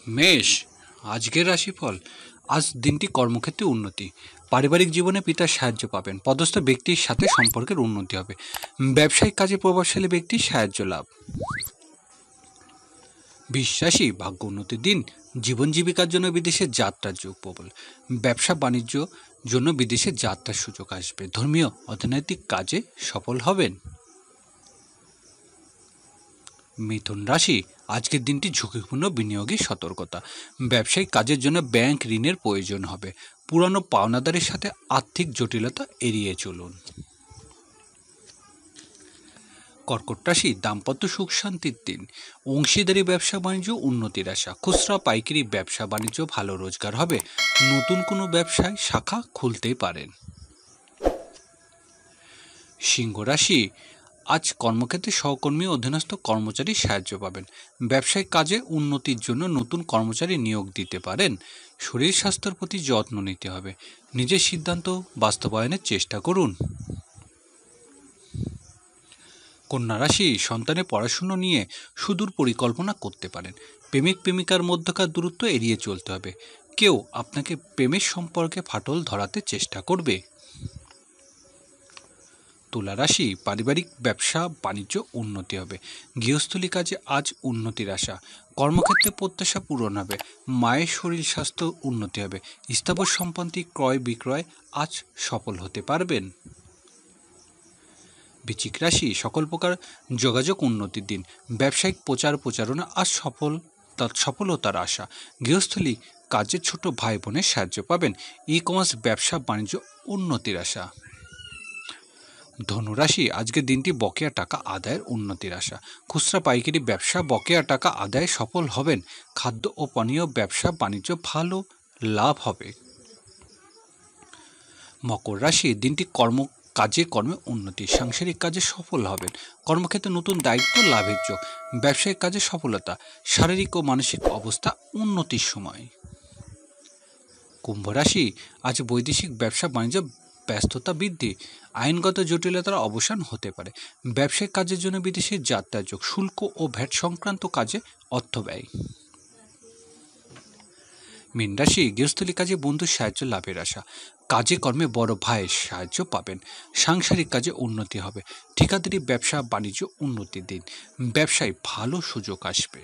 মেষ, আজকের রাশিফল। আজ দিনটি কর্মক্ষেত্রে উন্নতি, পারিবারিক জীবনে পিতার সাহায্য পাবেন, পদস্থ ব্যক্তির সাথে সম্পর্কের উন্নতি হবে, ব্যবসায়িক কাজে প্রভাবশালী ব্যক্তির সাহায্য লাভ। বিশ্বাসী, ভাগ্য উন্নতির দিন, জীবন জীবিকার জন্য বিদেশে যাত্রার যোগ প্রবল, ব্যবসা বাণিজ্য জন্য বিদেশে যাত্রার সুযোগ আসবে, ধর্মীয় অর্থনৈতিক কাজে সফল হবেন। মিথুন রাশি, আজকের দিনটি ঝুঁকিপূর্ণ বিনিয়োগে সতর্কতা, ব্যবসায়িক কাজের জন্য ব্যাংক ঋণের প্রয়োজন হবে, পুরানো পাওনাদারের সাথে আর্থিক জটিলতা এড়িয়ে চলুন। কর্কট রাশি, দাম্পত্য সুখ শান্তির দিন, অংশীদারি ব্যবসা বাণিজ্য উন্নতির আশা, খুচরা পাইকারি ব্যবসা বাণিজ্য ভালো রোজগার হবে, নতুন কোনো ব্যবসায় শাখা খুলতেই পারেন। সিংহ রাশি, আজ কর্মক্ষেত্রে সহকর্মী অধীনস্থ কর্মচারী সাহায্য পাবেন, ব্যবসায়িক কাজে উন্নতির জন্য নতুন কর্মচারী নিয়োগ দিতে পারেন, শরীর স্বাস্থ্যের প্রতি যত্ন নিতে হবে, নিজের সিদ্ধান্ত বাস্তবায়নের চেষ্টা করুন। কন্যা রাশি, সন্তানের পড়াশুনো নিয়ে সুদূর পরিকল্পনা করতে পারেন, প্রেমিক প্রেমিকার মধ্যকার দূরত্ব এড়িয়ে চলতে হবে, কেউ আপনাকে প্রেমের সম্পর্কে ফাটল ধরাতে চেষ্টা করবে। তুলা রাশি, পারিবারিক ব্যবসা বাণিজ্য উন্নতি হবে, গৃহস্থলী কাজে আজ উন্নতির আশা, কর্মক্ষেত্রে প্রত্যাশা পূরণ হবে, মায়ের শরীর স্বাস্থ্য উন্নতি হবে, স্থাবর সম্পত্তি ক্রয় বিক্রয় আজ সফল হতে পারবেন। বৃশ্চিক রাশি, সকল প্রকার যোগাযোগ উন্নতির দিন, ব্যবসায়িক প্রচার প্রচারণা আজ সফলতার আশা, গৃহস্থলী কাজে ছোট ভাই বোনের সাহায্য পাবেন, ই কমার্স ব্যবসা বাণিজ্য উন্নতির আশা। ধনুরাশি, আজকের দিনটি বকেয়া টাকা আদায়ের উন্নতির আশা, খুচরা পাইকারি ব্যবসা বকেয়া টাকা আদায়ে সফল হবেন, খাদ্য ও পানীয় ব্যবসা বাণিজ্য ভালো লাভ হবে। মকর রাশি, দিনটি কাজে কর্মে উন্নতি, সাংসারিক কাজে সফল হবেন, কর্মক্ষেত্রে নতুন দায়িত্ব লাভের যোগ, ব্যবসায়িক কাজে সফলতা, শারীরিক ও মানসিক অবস্থা উন্নতির সময়। কুম্ভ রাশি, আজ বৈদেশিক ব্যবসা বাণিজ্য ব্যস্ততা বৃদ্ধি, আইনগত জটিলতার অবসান হতে পারে, ব্যবসায়িক কাজের জন্য বিদেশে যাত্রার যোগ, শুল্ক ও ভ্যাট সংক্রান্ত কাজে অর্থ ব্যয়। মীন রাশি, গৃহস্থলী কাজে বন্ধুর সাহায্য লাভের আশা, কাজে কর্মে বড় ভাইয়ের সাহায্য পাবেন, সাংসারিক কাজে উন্নতি হবে, ঠিকাদারি ব্যবসা বাণিজ্য উন্নতির দিন, ব্যবসায় ভালো সুযোগ আসবে।